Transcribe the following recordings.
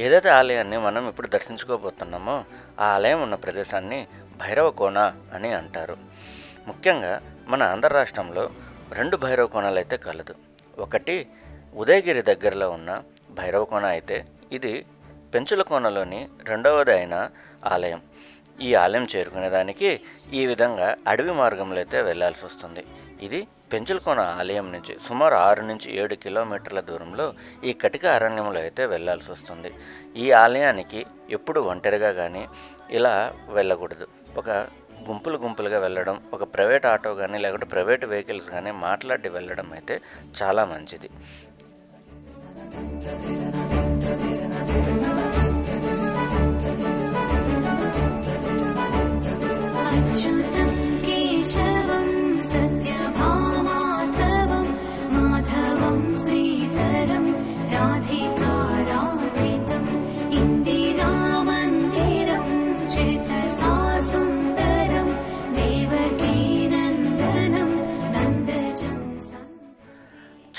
ఏదైతే ఆలయాన్ని మనం ఇప్పుడు దర్శించుకోబోతున్నామో ఆ ఆలయం ఉన్న ప్రదేశాన్ని భైరవ కోన అని అంటారు. ముఖ్యంగా మన ఆంధ్ర రాష్ట్రంలో 2 భైరవ కోణాలు అయితే కలదు. ఒకటి ఉదయగిరి దగ్గరలో ఉన్న భైరవ కోన అయితే ఇది పెంచుల కోనలోని 2వది అయిన ఆలయం. ఈ ఆలయం చేరుకునేదానికి ఈ విధంగా అడవి మార్గంలో అయితే వెళ్ళాల్సి వస్తుంది. ఇది పెంచులకోన ఆలయం నుంచి సుమారు 6 నుంచి 7 కిలోమీటర్ల దూరంలో ఈ కటిక అరణ్యంలో అయితే వెళ్ళాల్సి వస్తుంది. ఈ ఆలయానికి ఎప్పుడు ఒంటరిగా కానీ ఇలా వెళ్ళకూడదు. ఒక గుంపులుగా వెళ్ళడం, ఒక ప్రైవేట్ ఆటో కానీ లేకుంటే ప్రైవేట్ వెహికల్స్ కానీ మాట్లాడి వెళ్ళడం అయితే చాలా మంచిది.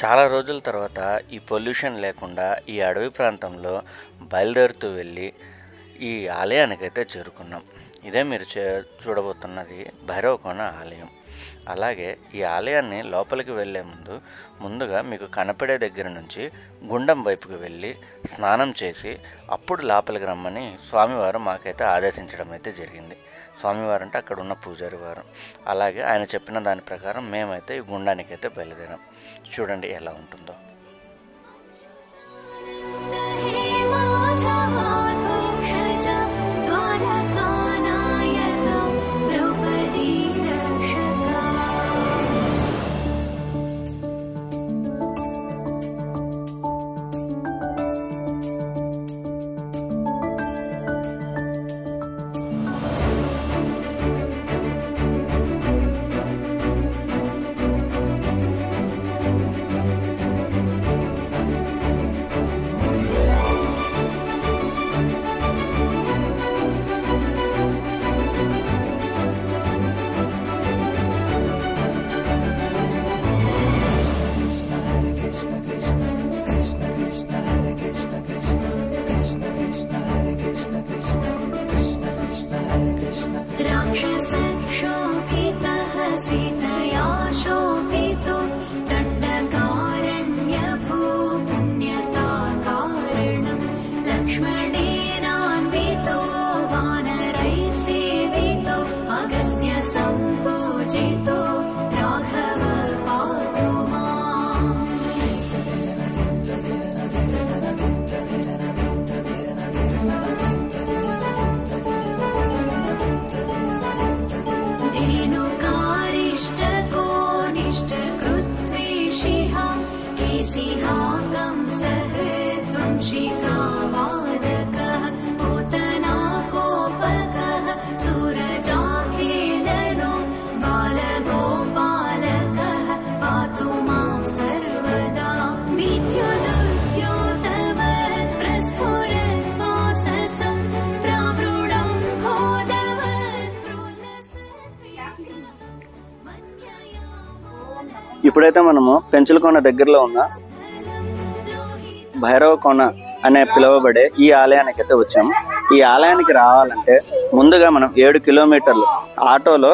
చాలా రోజుల తర్వాత ఈ పొల్యూషన్ లేకుండా ఈ అడవి ప్రాంతంలో బయలుదేరుతూ వెళ్ళి ఈ ఆలయానికైతే చేరుకున్నాం. ఇదే మీరు చూడబోతున్నది భైరవ కోన ఆలయం. అలాగే ఈ ఆలయాన్ని లోపలికి వెళ్ళే ముందుగా మీకు కనపడే దగ్గర నుంచి గుండం వైపుకి వెళ్ళి స్నానం చేసి అప్పుడు లోపలికి రమ్మని స్వామివారు మాకైతే ఆదేశించడం అయితే జరిగింది. స్వామివారు అంటే అక్కడ ఉన్న పూజారి వారు. అలాగే ఆయన చెప్పిన దాని ప్రకారం మేమైతే ఈ గుండానికి అయితే బయలుదేరాం. చూడండి ఎలా ఉంటుందో. ఇప్పుడైతే మనము పెంచులకోన దగ్గరలో ఉన్న భైరవ కోన అనే పిలువబడే ఈ ఆలయానికి అయితే వచ్చాము. ఈ ఆలయానికి రావాలంటే ముందుగా మనం 7 కిలోమీటర్లు ఆటోలో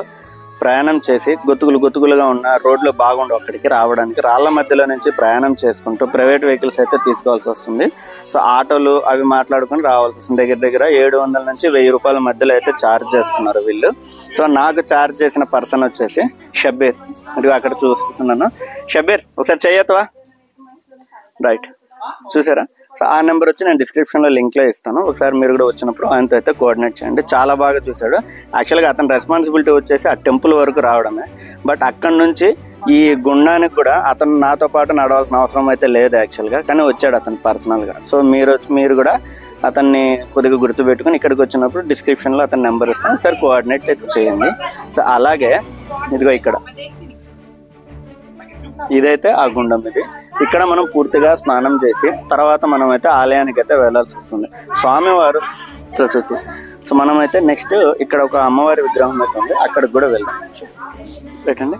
ప్రయాణం చేసి గుత్తుగులుగా ఉన్న రోడ్లు బాగుండవు అక్కడికి రావడానికి. రాళ్ల మధ్యలో నుంచి ప్రయాణం చేసుకుంటూ ప్రైవేట్ వెహికల్స్ అయితే తీసుకోవాల్సి వస్తుంది. సో ఆటోలు అవి మాట్లాడుకుని రావాల్సి వస్తుంది. దగ్గర 700 నుంచి 1000 రూపాయల మధ్యలో అయితే ఛార్జ్ చేస్తున్నారు వీళ్ళు. సో నాకు ఛార్జ్ చేసిన పర్సన్ వచ్చేసి షబ్బీర్. ఇది అక్కడ చూస్తున్నాను. షబ్బీర్ ఒకసారి చెయ్యొద్దువా? రైట్, చూసారా? సో ఆ నెంబర్ వచ్చి నేను డిస్క్రిప్షన్లో లింక్లో ఇస్తాను. ఒకసారి మీరు కూడా వచ్చినప్పుడు ఆయనతో అయితే కోఆర్డినేట్ చేయండి. చాలా బాగా చూశాడు. యాక్చువల్గా అతని రెస్పాన్సిబిలిటీ వచ్చేసి ఆ టెంపుల్ వరకు రావడమే. బట్ అక్కడ నుంచి ఈ గుండానికి కూడా అతను నాతో పాటు నడవాల్సిన అవసరం అయితే లేదు యాక్చువల్గా, కానీ వచ్చాడు అతను పర్సనల్గా. సో మీరు కూడా అతన్ని కొద్దిగా గుర్తుపెట్టుకుని ఇక్కడికి వచ్చినప్పుడు డిస్క్రిప్షన్లో అతని నెంబర్ ఇస్తాను, ఒకసారి కోఆర్డినేట్ అయితే చేయండి. సో అలాగే ఇదిగో ఇక్కడ ఇదైతే ఆ గుండం. ఇది ఇక్కడ మనం పూర్తిగా స్నానం చేసి తర్వాత మనం అయితే ఆలయానికి అయితే వెళ్ళాల్సి వస్తుంది. స్వామివారు ప్రసూతి. సో మనమైతే నెక్స్ట్ ఇక్కడ ఒక అమ్మవారి విగ్రహం అయితే ఉంది, అక్కడికి కూడా వెళ్దాం. పెట్టండి.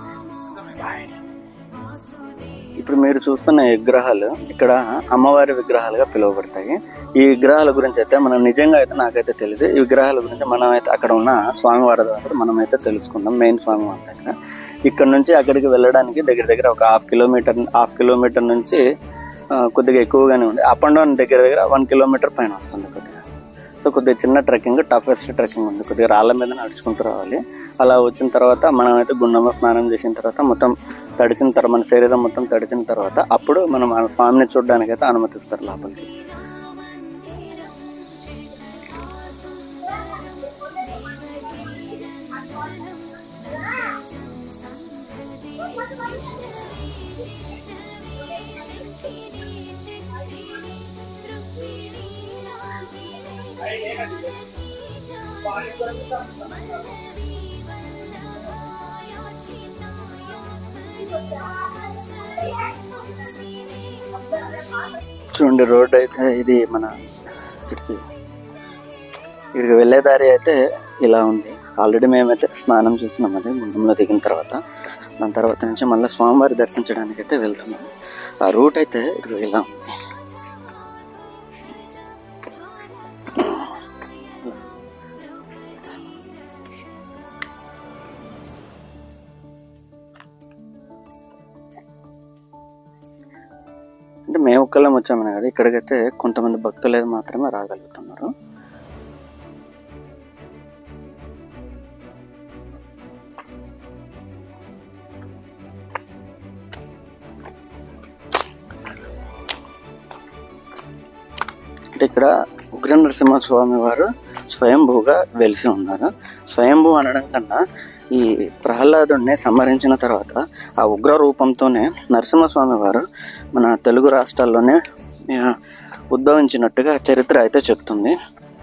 ఇప్పుడు మీరు చూస్తున్న విగ్రహాలు ఇక్కడ అమ్మవారి విగ్రహాలుగా పిలువబడతాయి. ఈ విగ్రహాల గురించి అయితే మనం నిజంగా అయితే నాకైతే తెలిసి ఈ విగ్రహాల గురించి మనం అయితే అక్కడ ఉన్న స్వామివారి ద్వారా మనం అయితే తెలుసుకుందాం. మెయిన్ స్వామివారి దగ్గర ఇక్కడ నుంచి అక్కడికి వెళ్ళడానికి దగ్గర ఒక హాఫ్ కిలోమీటర్ నుంచి కొద్దిగా ఎక్కువగానే ఉంది. అప్ అండ్ డౌన్ దగ్గర 1 కిలోమీటర్ పైన వస్తుంది కొద్దిగా. సో కొద్దిగా చిన్న ట్రెక్కింగ్, టఫెస్ట్ ట్రెక్కింగ్ ఉంది. కొద్దిగా రాళ్ళ మీద నడుచుకుంటూ రావాలి. అలా వచ్చిన తర్వాత మనం అయితే గుండంలో స్నానం చేసిన తర్వాత మొత్తం తడిచిన తర్వాత మన శరీరం మొత్తం తడిచిన తర్వాత అప్పుడు మనం ఆ స్వామిని చూడడానికి అయితే అనుమతిస్తారు లోపలికి. చూడండి రోడ్ అయితే ఇది మన ఇక్కడికి వెళ్ళే దారి అయితే ఇలా ఉంది. ఆల్రెడీ మేమైతే స్నానం చేసినాం అది గుండంలో దిగిన తర్వాత. దాని తర్వాత నుంచి మళ్ళీ స్వామివారి దర్శించడానికి అయితే వెళ్తున్నాం. ఆ రూట్ అయితే ఇలా ఉంది. అంటే మేము ఒక్కళ్ళం వచ్చామని కదా, ఇక్కడికైతే కొంతమంది భక్తులు మాత్రమే రాగలుగుతున్నారు. అంటే ఇక్కడ ఉగ్ర నరసింహస్వామి వారు స్వయంభూగా వెలిసి ఉన్నారు. స్వయంభూ అనడం కన్నా ఈ ప్రహ్లాదుడిని సంహరించిన తర్వాత ఆ ఉగ్ర రూపంతోనే నరసింహస్వామి వారు మన తెలుగు రాష్ట్రాల్లోనే ఉద్భవించినట్టుగా చరిత్ర అయితే చెప్తుంది.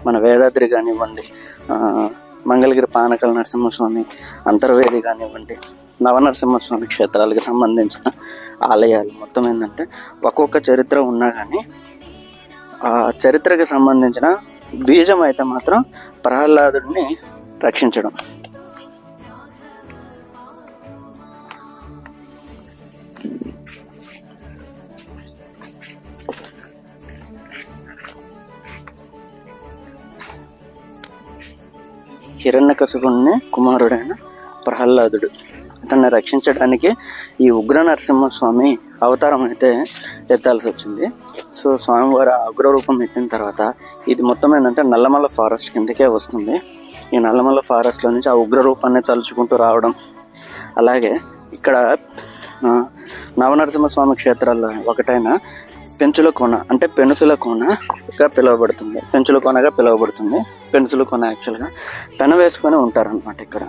మన వేదాద్రి కానివ్వండి, మంగళగిరి పానకల నరసింహస్వామి, అంతర్వేది కానివ్వండి, నవనరసింహస్వామి క్షేత్రాలకు సంబంధించిన ఆలయాలు మొత్తం ఏంటంటే ఒక్కొక్క చరిత్ర ఉన్నా కానీ ఆ చరిత్రకు సంబంధించిన బీజం అయితే మాత్రం ప్రహ్లాదుడిని రక్షించడం. హిరణ్యకశిపుని కుమారుడైన ప్రహ్లాదుడు అతన్ని రక్షించడానికి ఈ ఉగ్ర నరసింహస్వామి అవతారం అయితే ఎత్తాల్సి వచ్చింది. సో స్వామివారి ఉగ్ర రూపం ఎత్తిన తర్వాత ఇది మొత్తం ఏంటంటే నల్లమల్ల ఫారెస్ట్ కిందకే వస్తుంది. ఈ నల్లమల్ల ఫారెస్ట్లో నుంచి ఆ ఉగ్ర రూపాన్ని తలుచుకుంటూ రావడం. అలాగే ఇక్కడ నవనరసింహస్వామి క్షేత్రాల్లో ఒకటైన పెంచుల కోన అంటే పెనుసుల కోనగా పిలువబడుతుంది. పెనుసుల కోన యాక్చువల్గా పెన వేసుకొని ఉంటారనమాట. ఇక్కడ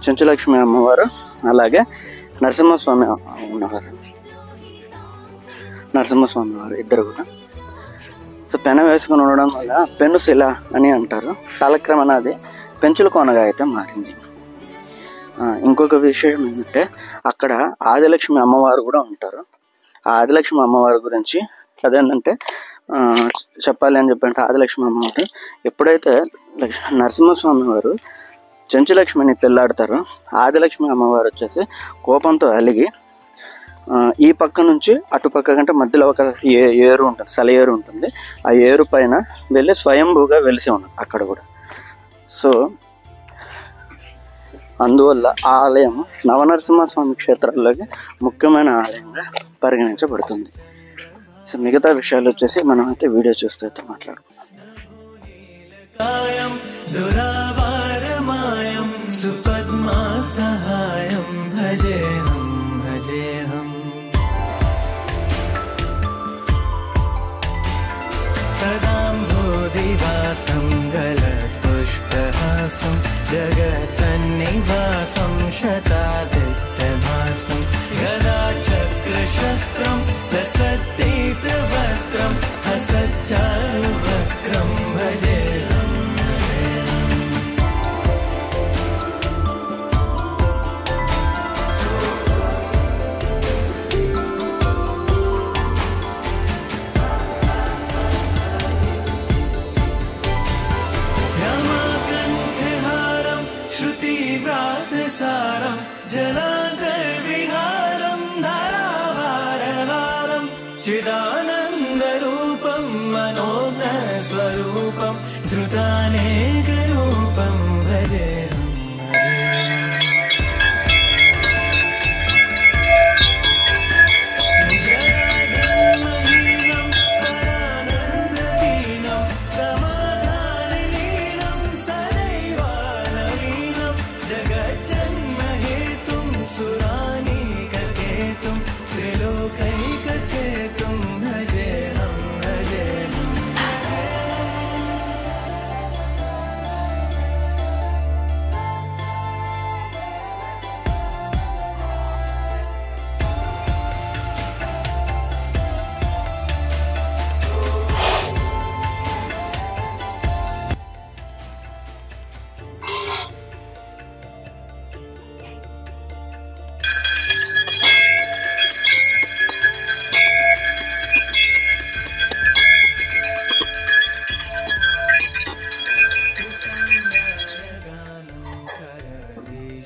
చెంచులక్ష్మి అమ్మవారు అలాగే నరసింహస్వామి వారు ఇద్దరు కూడా. సో పెన వేసుకొని ఉండడం వల్ల పెనుశిల అని అంటారు. కాలక్రమేణా అది పెంచుల కోనగా అయితే మారింది. ఇంకొక విషయం ఏంటంటే అక్కడ ఆదిలక్ష్మి అమ్మవారు కూడా ఉంటారు. ఆ ఆదిలక్ష్మి అమ్మవారి గురించి అదేంటంటే చెప్పాలి అని చెప్పంటే ఆదిలక్ష్మి అమ్మవారు ఎప్పుడైతే నరసింహస్వామి వారు చెంచులక్ష్మిని పెళ్ళాడతారో ఆదిలక్ష్మి అమ్మవారు వచ్చేసి కోపంతో అలిగి ఈ పక్క నుంచి అటుపక్క కంటే మధ్యలో ఒక ఏరు ఉంటుంది, సెలయేరు ఉంటుంది. ఆ ఏరు పైన వెళ్ళి స్వయంభూగా వెలిసి ఉన్నారు అక్కడ కూడా. సో అందువల్ల ఆ ఆలయం నవనరసింహస్వామి క్షేత్రాల్లోకి ముఖ్యమైన ఆలయంగా పరిగణించబడుతుంది. సో మిగతా విషయాలు వచ్చేసి మనం అయితే వీడియో చూస్తే మాట్లాడుకుందాం. जगत्सन्निवासं शतादित्यभासं गदाचक्रशस्त्रं लसत्तीर्थवस्त्रं हसच्चारुवक्त्रं भजेऽहं सारं जलान्तर्विहारं धारा चिदानन्दरूपं मनोज्ञस्वरूपं धृतानेकरूपं भजेऽहम् जगन्महीनं परानन्ददीनं समाधानलीनं सदैवानवीनं जगज्जन्महेतुं सुरानीककेतुं त्रिलोकैकसेतुं भजेऽहं भजेऽहम्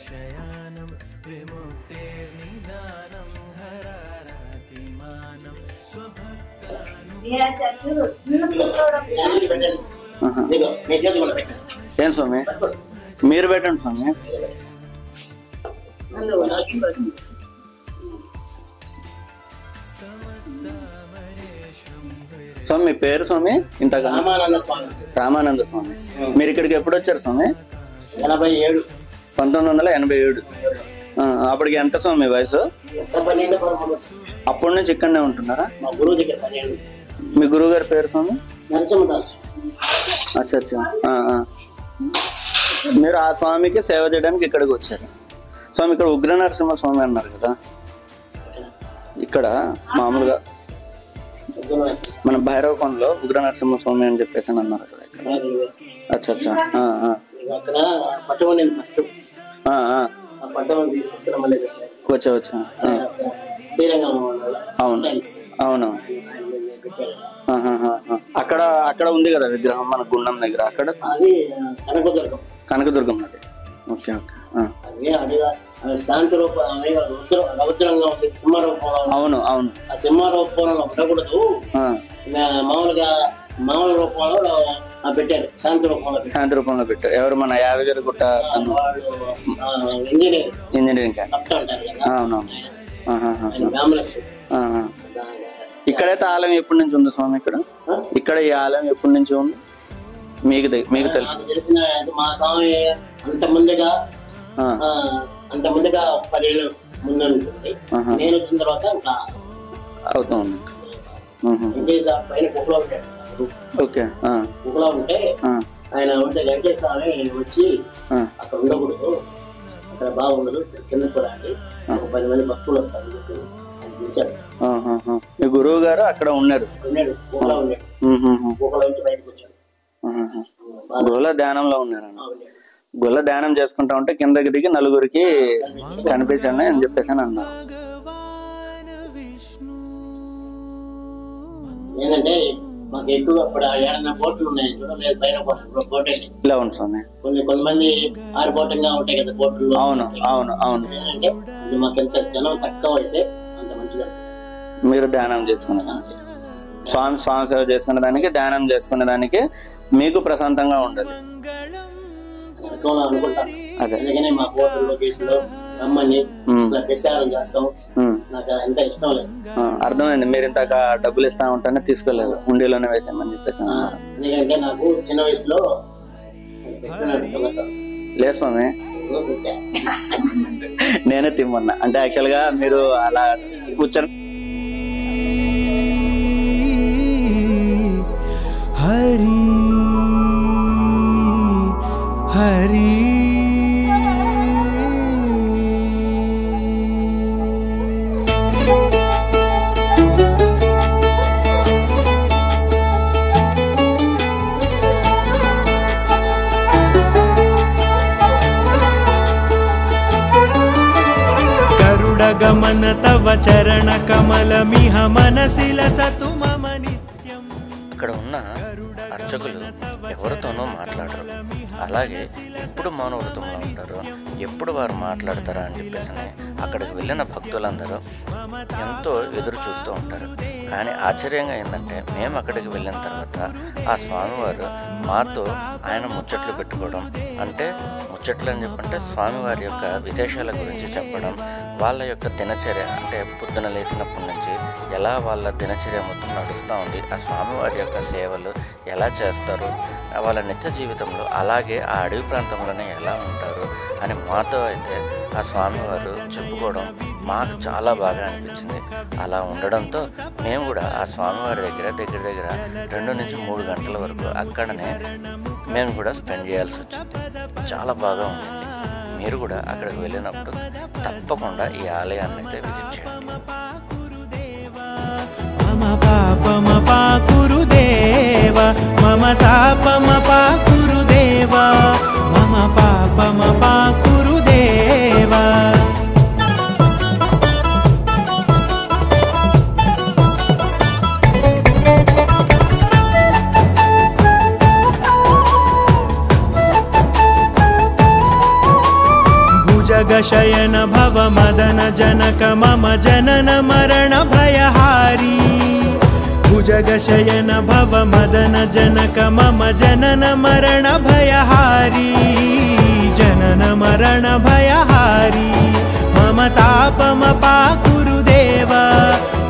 शयानं विमुक्तेर्निदानं हरातिमानं ఏం స్వామి మీరు పెట్టండి స్వామి. స్వామి మీ పేరు స్వామి? ఇంతగా రామానంద స్వామి. మీరు ఇక్కడికి ఎప్పుడు వచ్చారు స్వామి? 1987. అప్పటికి ఎంత స్వామి వయసు? అప్పటి నుంచి ఇక్కడనే ఉంటున్నారా? మీ గురువు గారి పేరు స్వామి? అచ్చా అచ్చా. మీరు ఆ స్వామికి సేవ చేయడానికి ఇక్కడికి వచ్చారు. స్వామి ఇక్కడ ఉగ్ర నరసింహ స్వామి అన్నారు కదా, ఇక్కడ మామూలుగా మన భైరవకొండలో ఉగ్ర నరసింహ స్వామి అని చెప్పేసి అన్నారు కదా ఇక్కడ. అచ్చా అచ్చా. వచ్చా వచ్చా. అవును అవును. అక్కడ అక్కడ ఉంది కదా విగ్రహం మన గుండం దగ్గర, అక్కడ కనకదుర్గం అది. Okay okay. శాంతి రౌద్రంగా ఉంది, సింహ రూపంలో. అవును అవును. ఆ సింహ రూపంలో ఉండకూడదు, మామూలు రూపంలో పెట్టారు, శాంతి రూపంలో. శాంతి రూపంలో పెట్టారు. ఎవరు? మన యాదగిరి గుట్ట ఇంజనీరింగ్ క్యాంప్. అవునవును. ఇక్కడైతే ఆలయం ఎప్పటి నుంచి ఉంది స్వామి? ఇక్కడ ఈ ఆలయం ఎప్పటి నుంచి ఉంది మీకు తెలుసు? తెలిసిన మా స్వామి అంత ముందుగా 10 ఏళ్ళు ముందు ఉంటుంది. నేను వచ్చిన తర్వాత ఇంకా అవుతుంది. పైన గుహలో ఉంటాడు. ఓకే. గుహలో ఉంటే ఆయన ఉంటే వెంకటేశ్వర స్వామి వచ్చి అక్కడ ఉండకూడదు, అక్కడ బాగుండదు, కింద కూడా అండి 10 మంది భక్తులు వస్తారు పిలిచారు. మీ గురువు గారు అక్కడ ఉన్నాడు? గుహలో ఉన్నాడు. గుహలో నుంచి బయటకు వచ్చాడు. గుహలో ధ్యానంలో ఉన్నారన్న. గుహలో ధ్యానం చేసుకుంటా ఉంటే కిందకి దిగి నలుగురికి కనిపించండి అని చెప్పేసి అని అన్నారు. ఏంటంటే మాకు ఎక్కువ ఇప్పుడు ఏడన్నా బోట్లు ఉన్నాయి చూడలేదు, పైన బోటే ఇలా ఉంది స్వామి. కొంతమంది 6 బోటంగా ఉంటాయి కదా బోట్లు. అవును అవును అవును. ఏంటంటే మాకు ఎంత జనం తక్కువ అయితే అంత మంచిగా మీరు ధ్యానం చేసుకునే స్వామి సేవ చేసుకునే దానికి, ధ్యానం చేసుకునే దానికి మీకు ప్రశాంతంగా ఉండదు అనుకుంటాను. అందుకనే మా బోట్లో గేట్లో రమ్మని ప్రచారం చేస్తాం. నాకు ఎంత ఇష్టం లేదు. అర్థమైంది. మీరు ఇంతక డబ్బులు ఇస్తా ఉంటానే తీసుకోలేదు, ఉండిలోనే వేసామని చెప్పేసి. ఎందుకంటే నాకు చిన్న వయసులో లేదు స్వామి, నేనే తిమ్మన్నా. అంటే యాక్చువల్ గా మీరు అలా కూర్చొని हरि हरि गरुडगमन तव चरण कमलमिह मनसि लसतु मम नित्यम्। ఇక్కడ ఉన్న అర్చకులు ఎవరితోనూ మాట్లాడరు. అలాగే ఎప్పుడు మౌనవ్రతంలో ఉంటారో, ఎప్పుడు వారు మాట్లాడతారా అని చెప్పేసి అక్కడికి వెళ్ళిన భక్తులందరూ ఎంతో ఎదురు చూస్తూ ఉంటారు. కానీ ఆశ్చర్యంగా ఏంటంటే, మేము అక్కడికి వెళ్ళిన తర్వాత ఆ స్వామివారు మాతో ఆయన ముచ్చట్లు పెట్టుకోవడం, అంటే ముచ్చట్లు అని చెప్పంటే స్వామివారి యొక్క విశేషాల గురించి చెప్పడం, వాళ్ళ యొక్క దినచర్య, అంటే పొద్దున లేచినప్పటి నుంచి ఎలా వాళ్ళ దినచర్య మొత్తం నడుస్తూ ఉంది, ఆ స్వామివారి యొక్క సేవలు ఎలా చేస్తారు, వాళ్ళ నిత్య జీవితంలో అలాగే ఆ అడవి ప్రాంతంలోనే ఎలా ఉంటారు అని మాతో అయితే ఆ స్వామివారు చెప్పుకోవడం మాకు చాలా బాగా అనిపించింది. అలా ఉండడంతో మేము కూడా ఆ స్వామివారి దగ్గర 2 నుంచి 3 గంటల వరకు అక్కడనే మేము కూడా స్పెండ్ చేయాల్సి వచ్చింది. చాలా బాగా ఉంటుంది. మీరు కూడా అక్కడికి వెళ్ళినప్పుడు తప్పకుండా ఈ ఆలయాన్ని అయితే విజిట్ చేయండి. మమ పాపమ పాకురుదేవ మమ తాపమ పాకురుదేవ మమ పాపమ పాకురుదేవ. भुजगशयन भव मदन जनक मम जनन मरण भयहारी. भुजगशयन भव मदन जनक मम जनन मरण भयहारी. जनन मरण भयहारी मम तापम पाकुरुदेव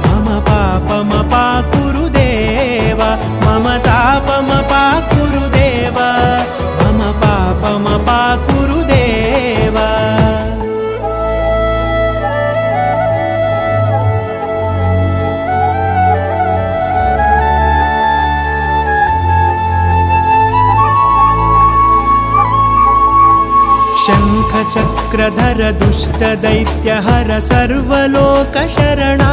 मम पापम पाकुरुदेव मम तापम पाकुरुदेव मम पापम पाकुरुदेव. शङ्खचक्रधर दुष्टदैत्यहर सर्वलोकशरणा.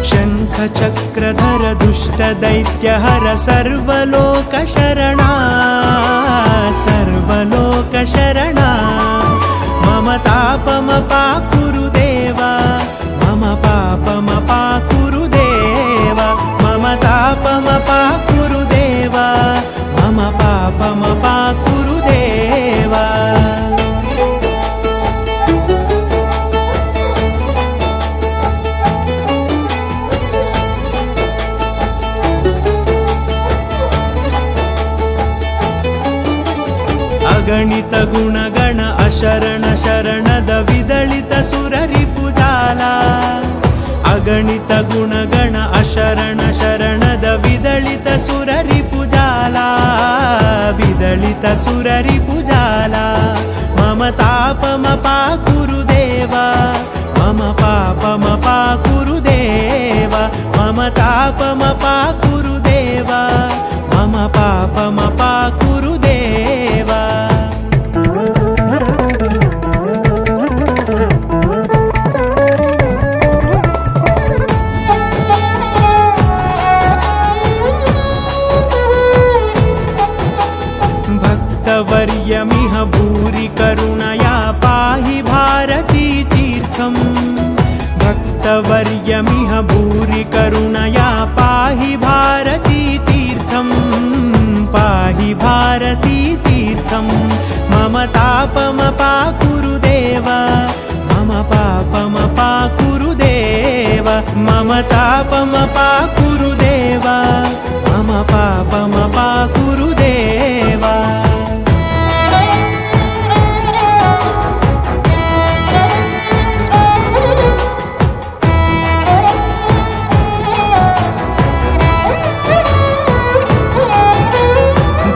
शङ्खचक्रधर दुष्टदैत्यहर सर्वलोकशरणा. सर्वलोकशरणा मम तापम पाकुरुदेव मम पापम पाकुरुदेव मम तापम पाकुरुदेव मम पापम पाकुरुदेव. अगणित गुणगण अशरण शरणद विदलित सुररिपुजाला. अगणित गुणगण अशरण शरणद विदलित सुररिपुजाला. विदलित सुररिपुजाला मम तापम पाकुरुदेव मम पापम पाकुरुदेव मम तापम पाकुरुदेव मम पापम पाकुरुदेव. भक्तवर्यमिह भूरि करुणया पाहि भारती तीर्थम्. भक्तवर्यमिह भूरि करुणया पाहि भारती तीर्थम्. पाहि भारती तीर्थम् मम तापम पाकुरुदेव मम पापम पाकुरुदेव मम तापम पाकुरुदेव मम पापम पाकुरुदेव.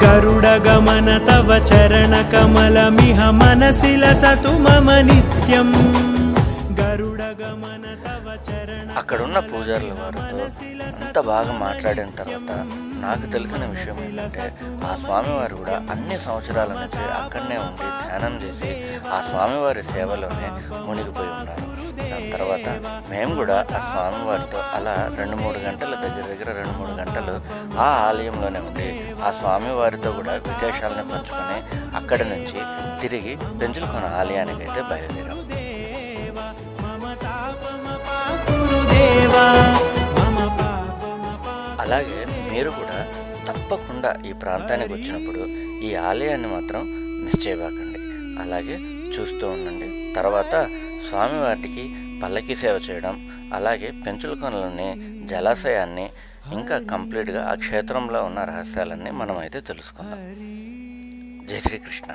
गरुडगमन तव चरण कमलमिह मनसि लसतु मम नित्यम्. गरुडगमन तव चरण. అక్కడున్న పూజారుల వారితో అంత బాగా మాట్లాడిన తర్వాత నాకు తెలిసిన విషయం ఏంటంటే, ఆ స్వామివారు కూడా అన్ని సంవత్సరాల నుంచి అక్కడనే ఉండి ధ్యానం చేసి ఆ స్వామివారి సేవలోనే మునిగిపోయి ఉన్నారు. దాని తర్వాత మేము కూడా ఆ స్వామివారితో అలా 2-3 గంటల దగ్గర 2-3 గంటలు ఆ ఆలయంలోనే ఉండి ఆ స్వామివారితో కూడా విశేషాలను పంచుకొని అక్కడి నుంచి తిరిగి పెంచులకొన ఆలయానికి అయితే బయలుదేరాం. అలాగే మీరు కూడా తప్పకుండా ఈ ప్రాంతానికి వచ్చినప్పుడు ఈ ఆలయాన్ని మాత్రం మిస్ చేయబాకండి. అలాగే చూస్తూ ఉండండి. తర్వాత స్వామివారికి పల్లకి సేవ చేయడం, అలాగే పెంచులకొనలోని జలాశయాన్ని, ఇంకా కంప్లీట్గా ఆ క్షేత్రంలో ఉన్న రహస్యాలన్నీ మనమైతే తెలుసుకుందాం. జై శ్రీకృష్ణ.